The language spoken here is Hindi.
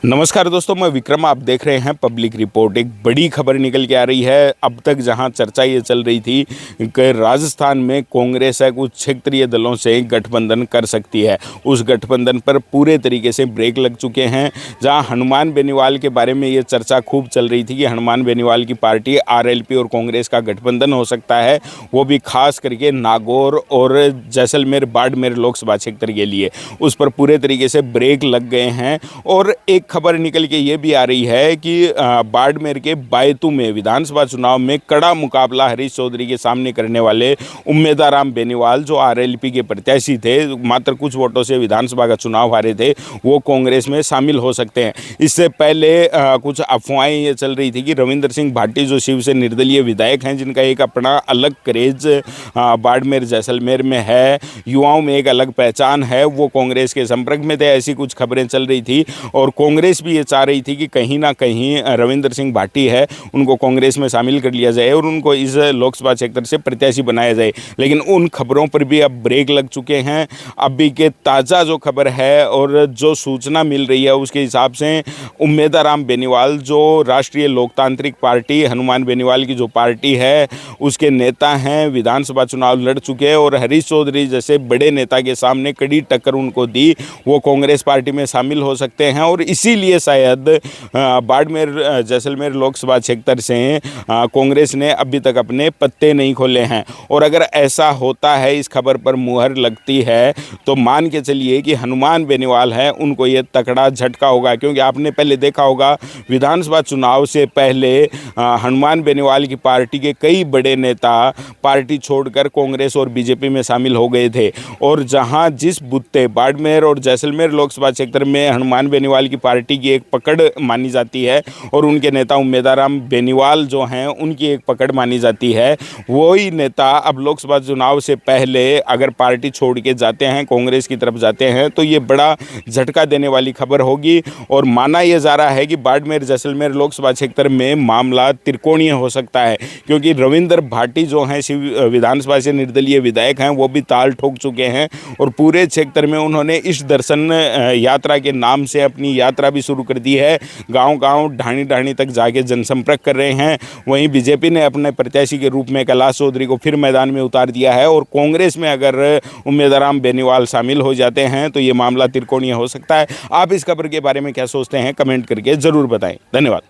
नमस्कार दोस्तों, मैं विक्रम। आप देख रहे हैं पब्लिक रिपोर्ट। एक बड़ी खबर निकल के आ रही है। अब तक जहां चर्चा ये चल रही थी कि राजस्थान में कांग्रेस है कुछ क्षेत्रीय दलों से गठबंधन कर सकती है, उस गठबंधन पर पूरे तरीके से ब्रेक लग चुके हैं। जहां हनुमान बेनीवाल के बारे में ये चर्चा खूब चल रही थी कि हनुमान बेनीवाल की पार्टी आरएलपी और कांग्रेस का गठबंधन हो सकता है, वो भी खास करके नागौर और जैसलमेर बाड़मेर लोकसभा क्षेत्र के लिए, उस पर पूरे तरीके से ब्रेक लग गए हैं। और एक खबर निकल के ये भी आ रही है कि बाड़मेर के बायतू में विधानसभा चुनाव में कड़ा मुकाबला हरीश चौधरी के सामने करने वाले उम्मेदाराम बेनीवाल, जो आरएलपी के प्रत्याशी थे, मात्र कुछ वोटों से विधानसभा का चुनाव हारे थे, वो कांग्रेस में शामिल हो सकते हैं। इससे पहले कुछ अफवाहें ये चल रही थी कि रविंद्र सिंह भाटी, जो शिव से निर्दलीय विधायक हैं, जिनका एक अपना अलग क्रेज बाड़मेर जैसलमेर में है, युवाओं में एक अलग पहचान है, वो कांग्रेस के संपर्क में थे। ऐसी कुछ खबरें चल रही थी और कांग्रेस भी ये चाह रही थी कि कहीं ना कहीं रविंद्र सिंह भाटी है, उनको कांग्रेस में शामिल कर लिया जाए और उनको इस लोकसभा क्षेत्र से प्रत्याशी बनाया जाए। लेकिन उन खबरों पर भी अब ब्रेक लग चुके हैं। अभी के ताज़ा जो खबर है और जो सूचना मिल रही है उसके हिसाब से उम्मेदाराम बेनीवाल, जो राष्ट्रीय लोकतांत्रिक पार्टी हनुमान बेनीवाल की जो पार्टी है, उसके नेता हैं, विधानसभा चुनाव लड़ चुके हैं और हरीश चौधरी जैसे बड़े नेता के सामने कड़ी टक्कर उनको दी, वो कांग्रेस पार्टी में शामिल हो सकते हैं। और इसीलिए शायद बाड़मेर जैसलमेर लोकसभा क्षेत्र से कांग्रेस ने अभी तक अपने पत्ते नहीं खोले हैं। और अगर ऐसा होता है, इस खबर पर मुहर लगती है, तो मान के चलिए कि हनुमान बेनीवाल है, उनको ये तकड़ा झटका होगा। क्योंकि आपने पहले देखा होगा, विधानसभा चुनाव से पहले हनुमान बेनीवाल की पार्टी के कई बड़े नेता पार्टी छोड़कर कांग्रेस और बीजेपी में शामिल हो गए थे। और जहां जिस बुत्ते बाड़मेर और जैसलमेर लोकसभा क्षेत्र में हनुमान बेनीवाल की पार्टी की एक पकड़ मानी जाती है और उनके नेता उम्मेदाराम बेनीवाल जो हैं, उनकी एक पकड़ मानी जाती है, वही नेता अब लोकसभा चुनाव से पहले अगर पार्टी छोड़ के जाते हैं, कांग्रेस की तरफ जाते हैं, तो ये बड़ा झटका देने वाली खबर होगी। और माना यह जा रहा है कि बाड़मेर जैसलमेर लोकसभा क्षेत्र में मामला त्रिकोणीय हो सकता है, क्योंकि रविंद्र भाटी जो हैं, शिव विधानसभा से निर्दलीय विधायक हैं, वो भी ताल ठोक चुके हैं और पूरे क्षेत्र में उन्होंने इस दर्शन यात्रा के नाम से अपनी यात्रा भी शुरू कर दी है। गांव-गांव, ढाणी-ढाणी तक जाके जनसंपर्क कर रहे हैं। वहीं बीजेपी ने अपने प्रत्याशी के रूप में कैलाश चौधरी को फिर मैदान में उतार दिया है और कांग्रेस में अगर उम्मेदाराम बेनीवाल शामिल हो जाते हैं तो ये मामला त्रिकोणीय हो सकता है। आप इस खबर के बारे में क्या सोचते हैं, कमेंट करके ज़रूर बताएं। धन्यवाद।